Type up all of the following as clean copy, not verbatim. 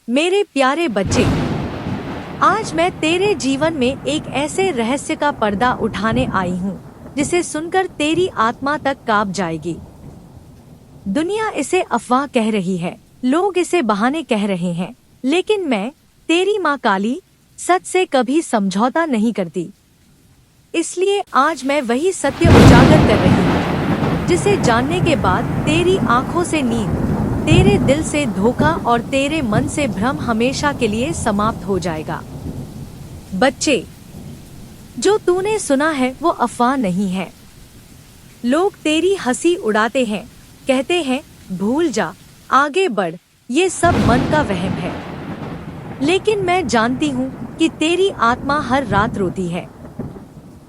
मेरे प्यारे बच्चे, आज मैं तेरे जीवन में एक ऐसे रहस्य का पर्दा उठाने आई हूँ जिसे सुनकर तेरी आत्मा तक कांप जाएगी। दुनिया इसे अफवाह कह रही है, लोग इसे बहाने कह रहे हैं, लेकिन मैं, तेरी माँ काली, सच से कभी समझौता नहीं करती। इसलिए आज मैं वही सत्य उजागर कर रही हूँ जिसे जानने के बाद तेरी आंखों से नींद, तेरे दिल से धोखा और तेरे मन से भ्रम हमेशा के लिए समाप्त हो जाएगा। बच्चे, जो तूने सुना है वो अफवाह नहीं है। लोग तेरी हंसी उड़ाते हैं, कहते हैं भूल जा, आगे बढ़, ये सब मन का वहम है। लेकिन मैं जानती हूँ कि तेरी आत्मा हर रात रोती है,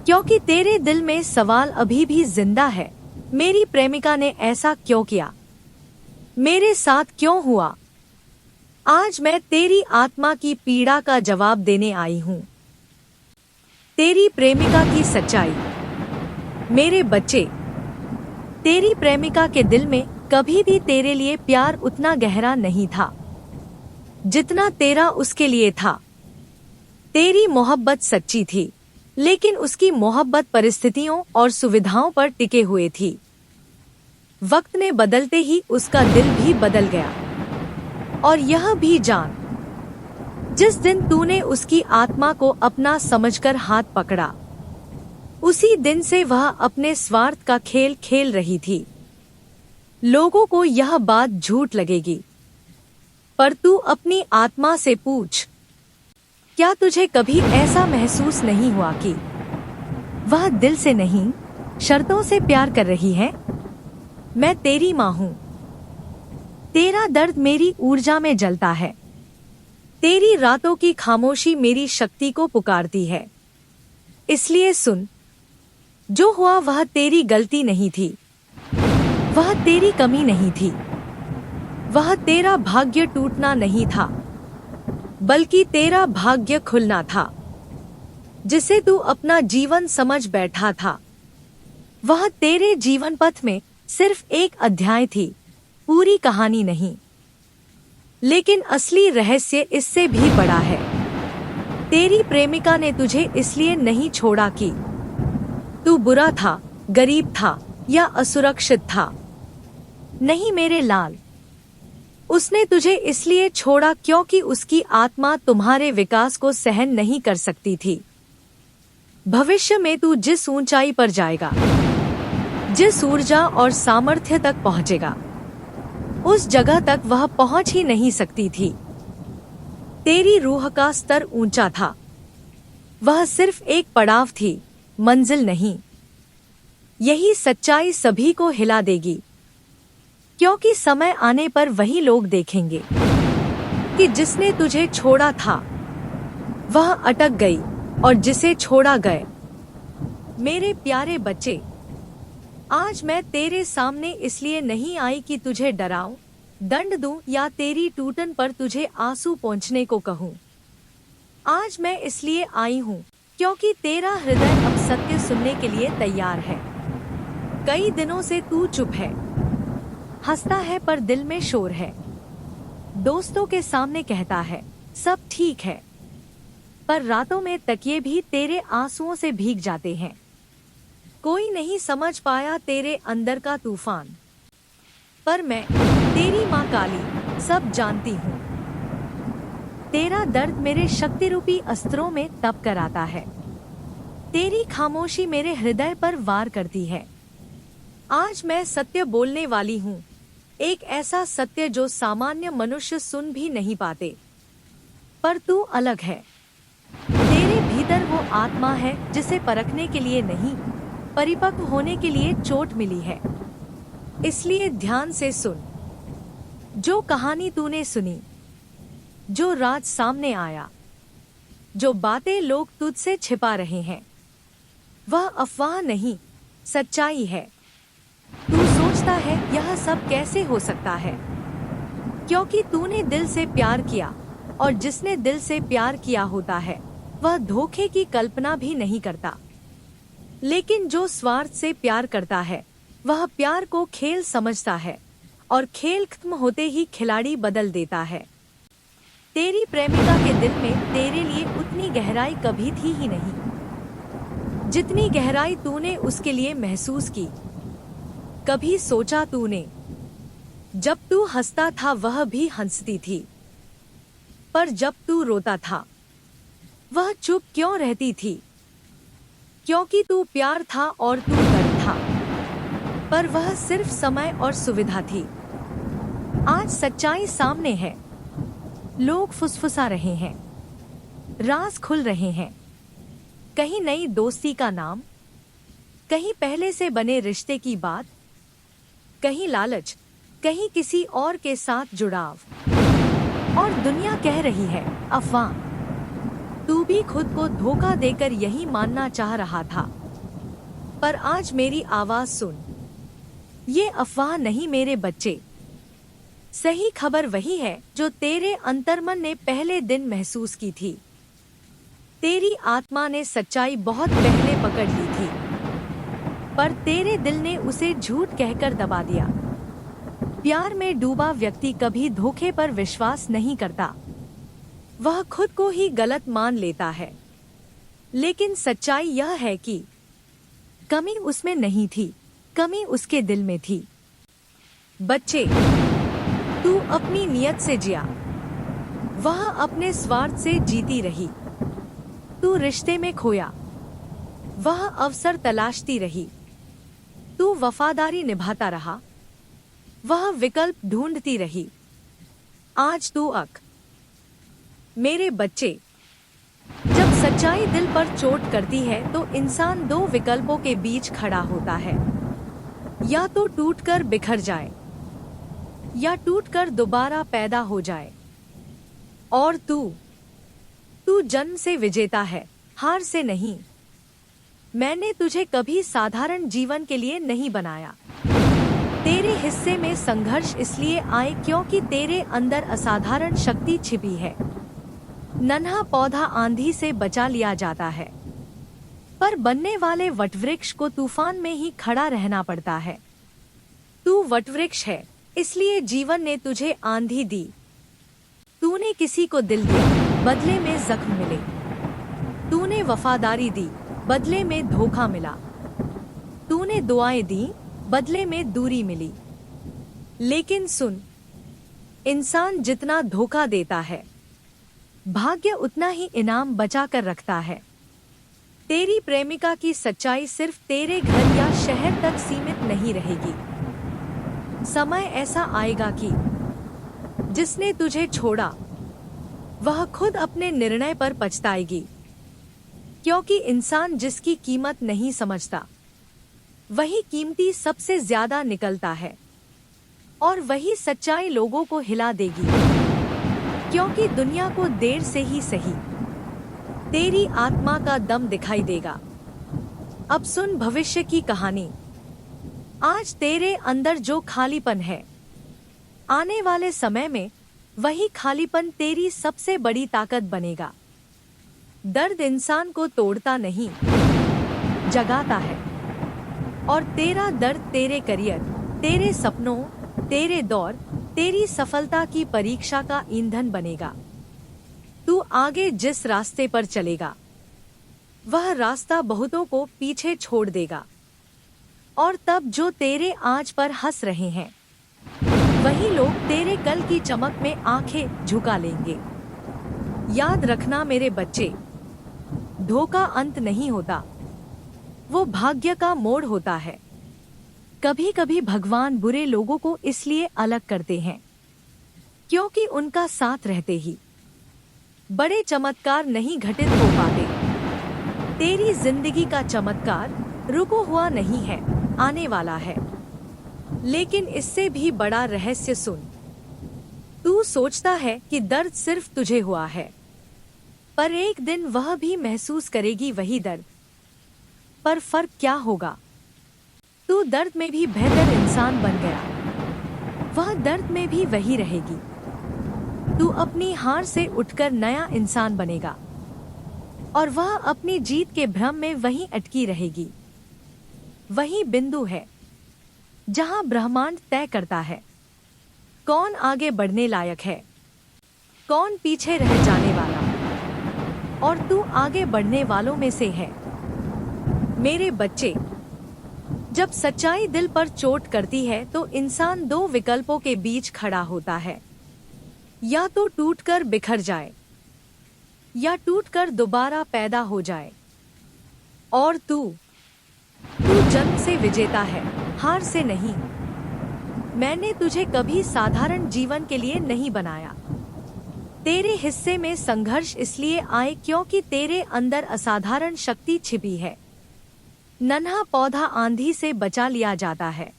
क्योंकि तेरे दिल में सवाल अभी भी जिंदा है। मेरी प्रेमिका ने ऐसा क्यों किया? मेरे साथ क्यों हुआ? आज मैं तेरी आत्मा की पीड़ा का जवाब देने आई हूँ। तेरी प्रेमिका की सच्चाई। मेरे बच्चे, तेरी प्रेमिका के दिल में कभी भी तेरे लिए प्यार उतना गहरा नहीं था जितना तेरा उसके लिए था। तेरी मोहब्बत सच्ची थी, लेकिन उसकी मोहब्बत परिस्थितियों और सुविधाओं पर टिके हुए थी। वक्त ने बदलते ही उसका दिल भी बदल गया। और यह भी जान, जिस दिन तूने उसकी आत्मा को अपना समझकर हाथ पकड़ा, उसी दिन से वह अपने स्वार्थ का खेल खेल रही थी। लोगों को यह बात झूठ लगेगी, पर तू अपनी आत्मा से पूछ, क्या तुझे कभी ऐसा महसूस नहीं हुआ कि वह दिल से नहीं, शर्तों से प्यार कर रही है? मैं तेरी माँ हूँ। तेरा दर्द मेरी ऊर्जा में जलता है। तेरी रातों की खामोशी मेरी शक्ति को पुकारती है। इसलिए सुन, जो हुआ वह तेरी गलती नहीं थी, वह तेरी कमी नहीं थी, वह तेरा भाग्य टूटना नहीं था, बल्कि तेरा भाग्य खुलना था, जिसे तू अपना जीवन समझ बैठा था। वह तेरे जीवन पथ में सिर्फ एक अध्याय थी, पूरी कहानी नहीं। लेकिन असली रहस्य इससे भी बड़ा है। तेरी प्रेमिका ने तुझे इसलिए नहीं छोड़ा कि तू बुरा था, गरीब था या असुरक्षित था। नहीं मेरे लाल, उसने तुझे इसलिए छोड़ा क्योंकि उसकी आत्मा तुम्हारे विकास को सहन नहीं कर सकती थी। भविष्य में तू जिस ऊंचाई पर जाएगा, जिस ऊर्जा और सामर्थ्य तक पहुंचेगा, उस जगह तक वह पहुंच ही नहीं सकती थी। तेरी रूह का स्तर ऊंचा था, वह सिर्फ एक पड़ाव थी, मंजिल नहीं। यही सच्चाई सभी को हिला देगी, क्योंकि समय आने पर वही लोग देखेंगे कि जिसने तुझे छोड़ा था वह अटक गई और जिसे छोड़ा गए। मेरे प्यारे बच्चे, आज मैं तेरे सामने इसलिए नहीं आई कि तुझे डराऊं, दंड दूं या तेरी टूटन पर तुझे आंसू पोंछने को कहूं। आज मैं इसलिए आई हूं क्योंकि तेरा हृदय अब सत्य सुनने के लिए तैयार है। कई दिनों से तू चुप है, हंसता है पर दिल में शोर है। दोस्तों के सामने कहता है सब ठीक है, पर रातों में तकिए भी तेरे आंसुओं से भीग जाते हैं। कोई नहीं समझ पाया तेरे अंदर का तूफान, पर मैं, तेरी माँ काली, सब जानती हूँ। तेरा दर्द मेरे शक्ति रूपी अस्त्रों में तप कर आता है। तेरी खामोशी मेरे हृदय पर वार करती है। आज मैं सत्य बोलने वाली हूँ, एक ऐसा सत्य जो सामान्य मनुष्य सुन भी नहीं पाते। पर तू अलग है। तेरे भीतर वो आत्मा है जिसे परखने के लिए नहीं, परिपक्व होने के लिए चोट मिली है। इसलिए ध्यान से सुन। जो कहानी तूने सुनी, जो राज सामने आया, जो बातें लोग तुझसे छिपा रहे हैं, वह अफवाह नहीं, सच्चाई है। तू सोचता है यह सब कैसे हो सकता है, क्योंकि तूने दिल से प्यार किया, और जिसने दिल से प्यार किया होता है वह धोखे की कल्पना भी नहीं करता। लेकिन जो स्वार्थ से प्यार करता है वह प्यार को खेल समझता है, और खेल खत्म होते ही खिलाड़ी बदल देता है। तेरी प्रेमिका के दिल में तेरे लिए उतनी गहराई कभी थी ही नहीं, जितनी गहराई तूने उसके लिए महसूस की। कभी सोचा तूने, जब तू हंसता था वह भी हंसती थी, पर जब तू रोता था वह चुप क्यों रहती थी? क्योंकि तू प्यार था और तू दर्द था, पर वह सिर्फ समय और सुविधा थी। आज सच्चाई सामने है, लोग फुसफुसा रहे हैं, राज खुल रहे हैं। कहीं नई दोस्ती का नाम, कहीं पहले से बने रिश्ते की बात, कहीं लालच, कहीं किसी और के साथ जुड़ाव। और दुनिया कह रही है अफवाह। तू भी खुद को धोखा देकर यही मानना चाह रहा था, पर आज मेरी आवाज सुन। ये अफवाह नहीं मेरे बच्चे, सही खबर वही है जो तेरे अंतर्मन ने पहले दिन महसूस की थी। तेरी आत्मा ने सच्चाई बहुत पहले पकड़ ली थी, पर तेरे दिल ने उसे झूठ कहकर दबा दिया। प्यार में डूबा व्यक्ति कभी धोखे पर विश्वास नहीं करता, वह खुद को ही गलत मान लेता है। लेकिन सच्चाई यह है कि कमी उसमें नहीं थी, कमी उसके दिल में थी। बच्चे, तू अपनी नियत से जिया, वह अपने स्वार्थ से जीती रही। तू रिश्ते में खोया, वह अवसर तलाशती रही। तू वफादारी निभाता रहा, वह विकल्प ढूंढती रही। आज तू मेरे बच्चे, जब सच्चाई दिल पर चोट करती है तो इंसान दो विकल्पों के बीच खड़ा होता है, या तो टूटकर बिखर जाए या टूटकर दोबारा पैदा हो जाए। और तू जन्म से विजेता है, हार से नहीं। मैंने तुझे कभी साधारण जीवन के लिए नहीं बनाया। तेरे हिस्से में संघर्ष इसलिए आए क्योंकि तेरे अंदर असाधारण शक्ति छिपी है। नन्हा पौधा आंधी से बचा लिया जाता है, पर बनने वाले वटवृक्ष को तूफान में ही खड़ा रहना पड़ता है। तू वटवृक्ष है, इसलिए जीवन ने तुझे आंधी दी। तूने किसी को दिल दिया, बदले में जख्म मिले। तूने वफादारी दी, बदले में धोखा मिला। तूने दुआएं दी, बदले में दूरी मिली। लेकिन सुन, इंसान जितना धोखा देता है, भाग्य उतना ही इनाम बचा कर रखता है। तेरी प्रेमिका की सच्चाई सिर्फ तेरे घर या शहर तक सीमित नहीं रहेगी। समय ऐसा आएगा कि जिसने तुझे छोड़ा वह खुद अपने निर्णय पर पछताएगी, क्योंकि इंसान जिसकी कीमत नहीं समझता वही कीमती सबसे ज्यादा निकलता है। और वही सच्चाई लोगों को हिला देगी, क्योंकि दुनिया को देर से ही सही तेरी आत्मा का दम दिखाई देगा। अब सुन भविष्य की कहानी। आज तेरे अंदर जो खालीपन है, आने वाले समय में वही खालीपन तेरी सबसे बड़ी ताकत बनेगा। दर्द इंसान को तोड़ता नहीं, जगाता है। और तेरा दर्द तेरे करियर, तेरे सपनों, तेरे दौर, तेरी सफलता की परीक्षा का ईंधन बनेगा। तू आगे जिस रास्ते पर चलेगा, वह रास्ता बहुतों को पीछे छोड़ देगा। और तब जो तेरे आज पर हंस रहे हैं, वही लोग तेरे कल की चमक में आंखें झुका लेंगे। याद रखना मेरे बच्चे, धोखा अंत नहीं होता, वो भाग्य का मोड़ होता है। कभी कभी भगवान बुरे लोगों को इसलिए अलग करते हैं क्योंकि उनका साथ रहते ही बड़े चमत्कार नहीं घटित हो पाते। तेरी जिंदगी का चमत्कार रुको हुआ नहीं है, आने वाला है। लेकिन इससे भी बड़ा रहस्य सुन। तू सोचता है कि दर्द सिर्फ तुझे हुआ है, पर एक दिन वह भी महसूस करेगी वही दर्द। पर फर्क क्या होगा? तू दर्द में भी बेहतर इंसान बन गया, वह दर्द में भी वही रहेगी। तू अपनी हार से उठकर नया इंसान बनेगा, और वह अपनी जीत के भ्रम में वहीं अटकी रहेगी। वही बिंदु है जहां ब्रह्मांड तय करता है कौन आगे बढ़ने लायक है। कौन पीछे रह जाने वाला और तू आगे बढ़ने वालों में से है। मेरे बच्चे, जब सच्चाई दिल पर चोट करती है तो इंसान दो विकल्पों के बीच खड़ा होता है, या तो टूटकर बिखर जाए या टूटकर दोबारा पैदा हो जाए। और तू जन्म से विजेता है, हार से नहीं। मैंने तुझे कभी साधारण जीवन के लिए नहीं बनाया। तेरे हिस्से में संघर्ष इसलिए आए क्योंकि तेरे अंदर असाधारण शक्ति छिपी है। नन्हा पौधा आंधी से बचा लिया जाता है,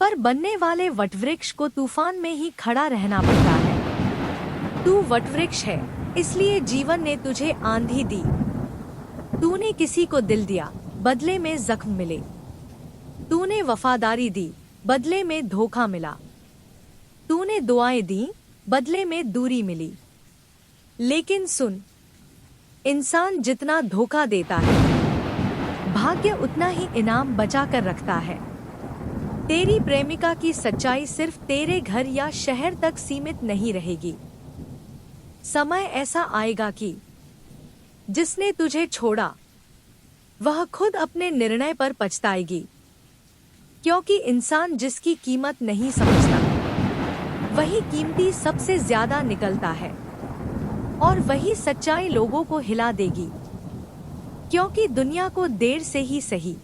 पर बनने वाले वटवृक्ष को तूफान में ही खड़ा रहना पड़ता है। तू वटवृक्ष है, इसलिए जीवन ने तुझे आंधी दी। तूने किसी को दिल दिया, बदले में जख्म मिले। तूने वफादारी दी, बदले में धोखा मिला। तूने दुआएं दी, बदले में दूरी मिली। लेकिन सुन, इंसान जितना धोखा देता है, भाग्य उतना ही इनाम बचा कर रखता है। तेरी प्रेमिका की सच्चाई सिर्फ तेरे घर या शहर तक सीमित नहीं रहेगी। समय ऐसा आएगा कि जिसने तुझे छोड़ा वह खुद अपने निर्णय पर पछताएगी, क्योंकि इंसान जिसकी कीमत नहीं समझता वही कीमती सबसे ज्यादा निकलता है। और वही सच्चाई लोगों को हिला देगी, क्योंकि दुनिया को देर से ही सही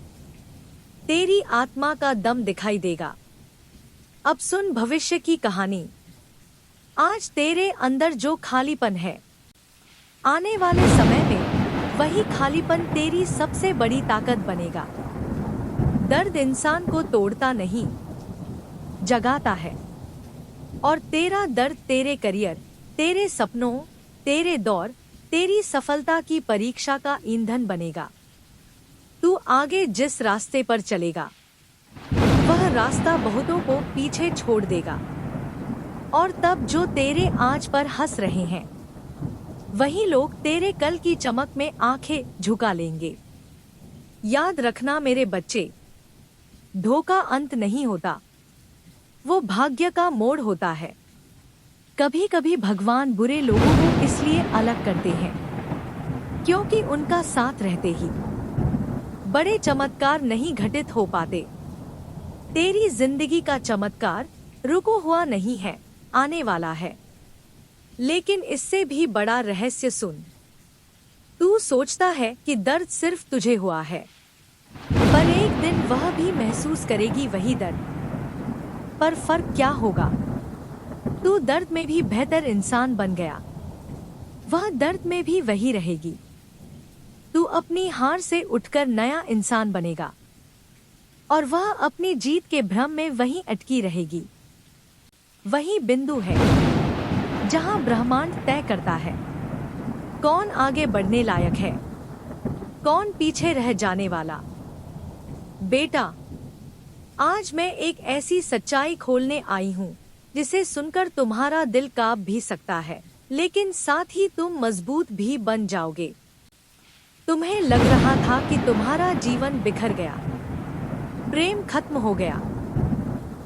तेरी आत्मा का दम दिखाई देगा। अब सुन भविष्य की कहानी। आज तेरे अंदर जो खालीपन है, आने वाले समय में वही खालीपन तेरी सबसे बड़ी ताकत बनेगा। दर्द इंसान को तोड़ता नहीं, जगाता है। और तेरा दर्द तेरे करियर, तेरे सपनों, तेरे दौर, तेरी सफलता की परीक्षा का ईंधन बनेगा। तू आगे जिस रास्ते पर चलेगा वह रास्ता बहुतों को पीछे छोड़ देगा। और तब जो तेरे आज पर हंस रहे हैं वही लोग तेरे कल की चमक में आंखें झुका लेंगे। याद रखना मेरे बच्चे, धोखा अंत नहीं होता, वो भाग्य का मोड़ होता है। कभी कभी भगवान बुरे लोगों को इसलिए अलग करते हैं क्योंकि उनका साथ रहते ही बड़े चमत्कार नहीं घटित हो पाते। तेरी जिंदगी का चमत्कार रुको हुआ नहीं है, आने वाला है। लेकिन इससे भी बड़ा रहस्य सुन। तू सोचता है कि दर्द सिर्फ तुझे हुआ है, पर एक दिन वह भी महसूस करेगी वही दर्द। पर फर्क क्या होगा? तू दर्द में भी बेहतर इंसान बन गया, वह दर्द में भी वही रहेगी। तू अपनी हार से उठकर नया इंसान बनेगा और वह अपनी जीत के भ्रम में वहीं अटकी रहेगी। वही बिंदु है जहां ब्रह्मांड तय करता है कौन आगे बढ़ने लायक है, कौन पीछे रह जाने वाला। बेटा, आज मैं एक ऐसी सच्चाई खोलने आई हूँ जिसे सुनकर तुम्हारा दिल कांप भी सकता है, लेकिन साथ ही तुम मजबूत भी बन जाओगे। तुम्हें लग रहा था कि तुम्हारा जीवन बिखर गया, प्रेम खत्म हो गया,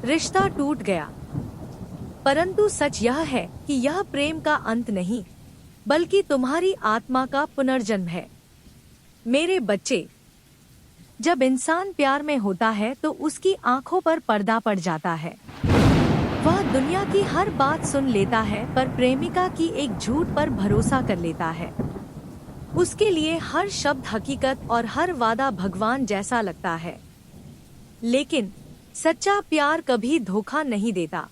रिश्ता टूट गया, परंतु सच यह है कि यह प्रेम का अंत नहीं, बल्कि तुम्हारी आत्मा का पुनर्जन्म है। मेरे बच्चे, जब इंसान प्यार में होता है तो उसकी आंखों पर पर्दा पड़ जाता है। वह दुनिया की हर बात सुन लेता है, पर प्रेमिका की एक झूठ पर भरोसा कर लेता है। उसके लिए हर शब्द हकीकत और हर वादा भगवान जैसा लगता है। लेकिन सच्चा प्यार कभी धोखा नहीं देता,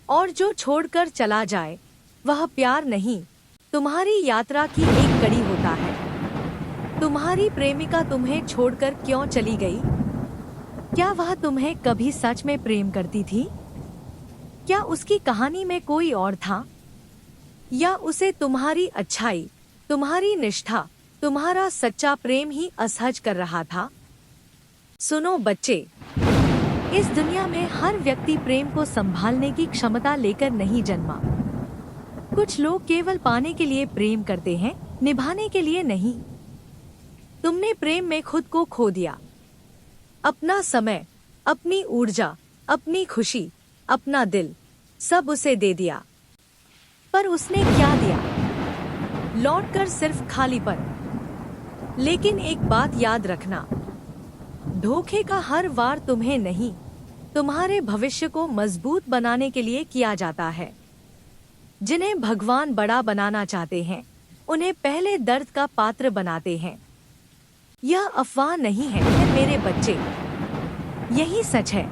और जो छोड़कर चला जाए वह प्यार नहीं, तुम्हारी यात्रा की एक कड़ी होता है। तुम्हारी प्रेमिका तुम्हें छोड़कर क्यों चली गई? क्या वह तुम्हें कभी सच में प्रेम करती थी? क्या उसकी कहानी में कोई और था? या उसे तुम्हारी अच्छाई, तुम्हारी निष्ठा, तुम्हारा सच्चा प्रेम ही असहज कर रहा था? सुनो बच्चे, इस दुनिया में हर व्यक्ति प्रेम को संभालने की क्षमता लेकर नहीं जन्मा। कुछ लोग केवल पाने के लिए प्रेम करते हैं, निभाने के लिए नहीं। तुमने प्रेम में खुद को खो दिया, अपना समय, अपनी ऊर्जा, अपनी खुशी, अपना दिल, सब उसे दे दिया। पर उसने क्या दिया? लौटकर सिर्फ खालीपन। लेकिन एक बात याद रखना, धोखे का हर वार तुम्हें नहीं, तुम्हारे भविष्य को मजबूत बनाने के लिए किया जाता है। जिन्हें भगवान बड़ा बनाना चाहते हैं, उन्हें पहले दर्द का पात्र बनाते हैं। यह अफवाह नहीं है मेरे बच्चे, यही सच है।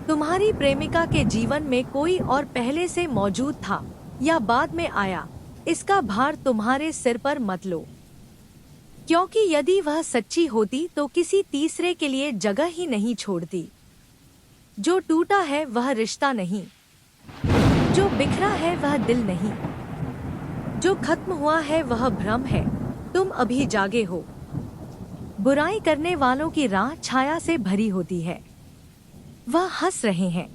तुम्हारी प्रेमिका के जीवन में कोई और पहले से मौजूद था या बाद में आया, इसका भार तुम्हारे सिर पर मत लो। क्योंकि यदि वह सच्ची होती तो किसी तीसरे के लिए जगह ही नहीं छोड़ती। जो टूटा है वह रिश्ता नहीं, जो बिखरा है वह दिल नहीं, जो खत्म हुआ है वह भ्रम है। तुम अभी जागे हो। बुराई करने वालों की राह छाया से भरी होती है। वह हंस रहे हैं,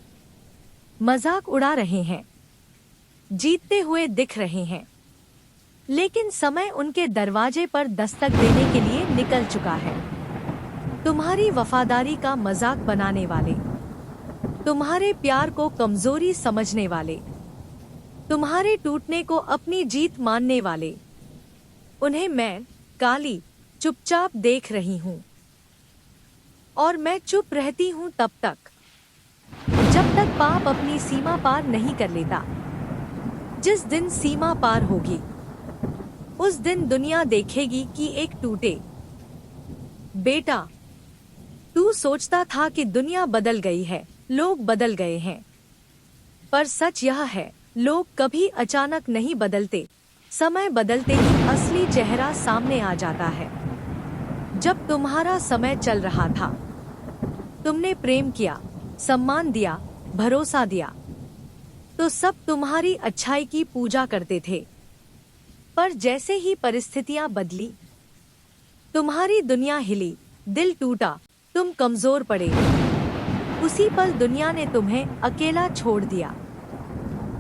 मजाक उड़ा रहे हैं, जीतते हुए दिख रहे हैं, लेकिन समय उनके दरवाजे पर दस्तक देने के लिए निकल चुका है। तुम्हारी वफादारी का मजाक बनाने वाले, तुम्हारे प्यार को कमजोरी समझने वाले, तुम्हारे टूटने को अपनी जीत मानने वाले, उन्हें मैं काली चुपचाप देख रही हूँ। और मैं चुप रहती हूँ तब तक जब तक पाप अपनी सीमा पार नहीं कर लेता। जिस दिन सीमा पार होगी, उस दिन दुनिया देखेगी कि एक टूटे। बेटा, तू सोचता था कि दुनिया बदल गई है, लोग बदल गए हैं, पर सच यह है, लोग कभी अचानक नहीं बदलते। समय बदलते ही असली चेहरा सामने आ जाता है। जब तुम्हारा समय चल रहा था, तुमने प्रेम किया, सम्मान दिया, भरोसा दिया, तो सब तुम्हारी अच्छाई की पूजा करते थे। पर जैसे ही परिस्थितियां बदली, तुम्हारी दुनिया हिली, दिल टूटा, तुम कमजोर पड़े, उसी पल दुनिया ने तुम्हें अकेला छोड़ दिया।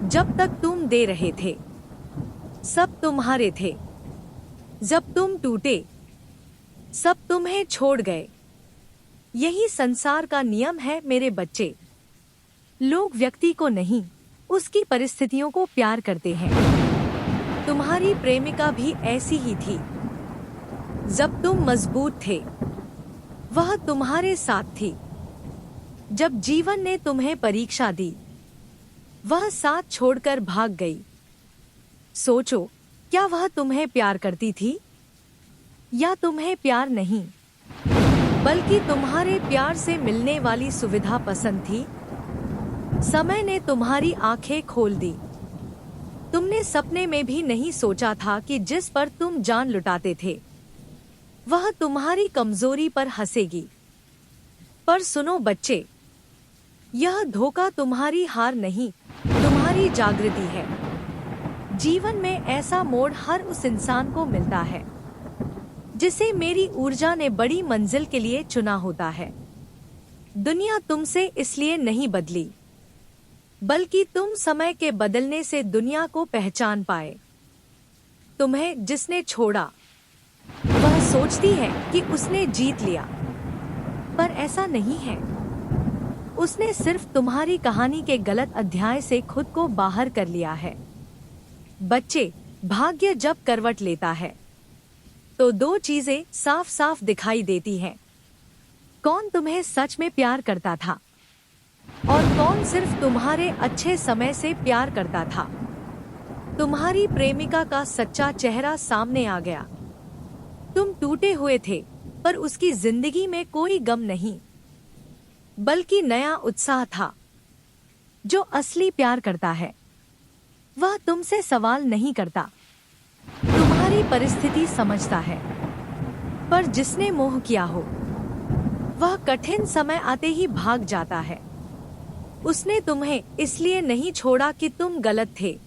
जब तक तुम दे रहे थे, सब तुम्हारे थे। जब तुम टूटे, सब तुम्हें छोड़ गए। यही संसार का नियम है मेरे बच्चे। लोग व्यक्ति को नहीं, उसकी परिस्थितियों को प्यार करते हैं। तुम्हारी प्रेमिका भी ऐसी ही थी। जब तुम मजबूत थे, वह तुम्हारे साथ थी। जब जीवन ने तुम्हें परीक्षा दी, वह साथ छोड़कर भाग गई। सोचो, क्या वह तुम्हें प्यार करती थी? या तुम्हें प्यार नहीं, बल्कि तुम्हारे प्यार से मिलने वाली सुविधा पसंद थी? समय ने तुम्हारी आंखें खोल दी। तुमने सपने में भी नहीं सोचा था कि जिस पर तुम जान लुटाते थे, वह तुम्हारी कमजोरी पर हंसेगी। पर सुनो बच्चे, यह धोखा तुम्हारी हार नहीं, तुम्हारी जागृति है। जीवन में ऐसा मोड़ हर उस इंसान को मिलता है जिसे मेरी ऊर्जा ने बड़ी मंजिल के लिए चुना होता है। दुनिया तुमसे इसलिए नहीं बदली, बल्कि तुम समय के बदलने से दुनिया को पहचान पाए। तुम्हें जिसने छोड़ा, वह सोचती है कि उसने जीत लिया, पर ऐसा नहीं है। उसने सिर्फ तुम्हारी कहानी के गलत अध्याय से खुद को बाहर कर लिया है। बच्चे, भाग्य जब करवट लेता है, तो दो चीजें साफ साफ दिखाई देती हैं। कौन तुम्हें सच में प्यार करता था और कौन सिर्फ तुम्हारे अच्छे समय से प्यार करता था। तुम्हारी प्रेमिका का सच्चा चेहरा सामने आ गया। तुम टूटे हुए थे, पर उसकी जिंदगी में कोई गम नहीं, बल्कि नया उत्साह था। जो असली प्यार करता है, वह तुमसे सवाल नहीं करता, तुम्हारी परिस्थिति समझता है। पर जिसने मोह किया हो, वह कठिन समय आते ही भाग जाता है। उसने तुम्हें इसलिए नहीं छोड़ा कि तुम गलत थे,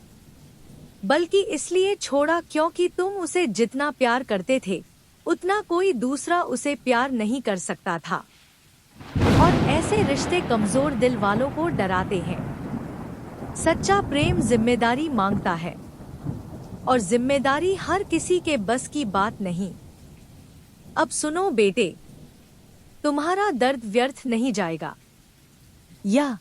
बल्कि इसलिए छोड़ा क्योंकि तुम उसे जितना प्यार करते थे, उतना कोई दूसरा उसे प्यार नहीं कर सकता था। और ऐसे रिश्ते कमजोर दिल वालों को डराते हैं। सच्चा प्रेम जिम्मेदारी मांगता है, और जिम्मेदारी हर किसी के बस की बात नहीं। अब सुनो बेटे, तुम्हारा दर्द व्यर्थ नहीं जाएगा। यह